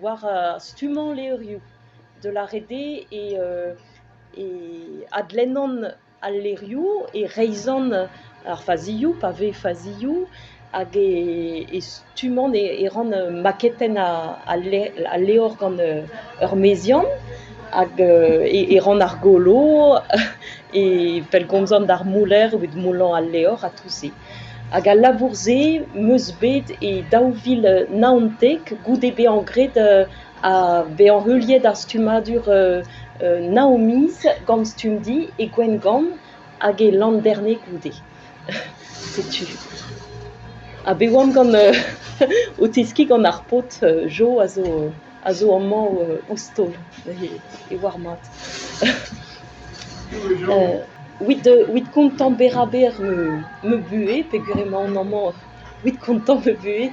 war stumant leurioù de la rede et adlennon al leurioù et reizan ar fazioù, pa vez fazioù, hag e stumant e ran maketen a leor gant ur meziant, hag e ran ar golo e pellgomzan d'ar mouler evit moulant al leor a touze. Hag a labour-se meus bet e daouvil naontek goude bezañ graet a bezañ heuliet ar stumadur naomiz gant stumdi e Gwengamp hag e Landerne goude. Setu. A be oamp gant o teskiñ gant ar pot jo a zo amañ o stol e war mat. Evit kontant beraber me bue, peogwir emañ an amañ evit kontant me bue.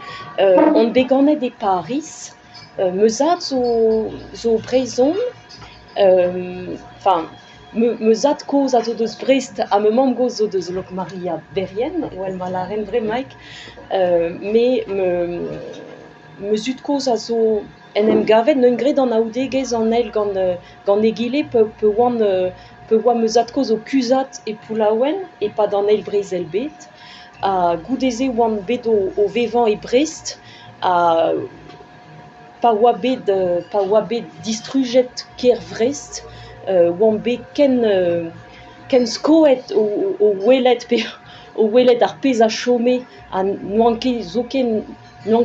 On beganet e Paris, meus zad zo Brezhon, meus zad kozh a zo deus Brest ha me mamm gozh zo deus Logmaria berien, wel ma laren bremaik, me meus ut kozh a zo en em gavet, n'eus graet an aoudegezh an eil gant egile peu oa meus zad kozh o kuzat e Poulaouen e pad an eil brezel bet. A goudeze oan bet o vevañ e Brest, a pa oa bet distrujet ker Vrest, oan bet ken skoet o welet ar pezh a chome ha n'oan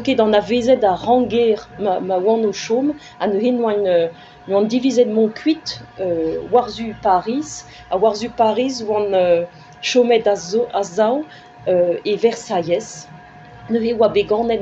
ket an avezet a ranker ma oan o chom, ha n'oan divizet mont kuit war-zu Paris, ha war-zu Paris oan chomet a zao e Versailles. Neuze oa bet ganet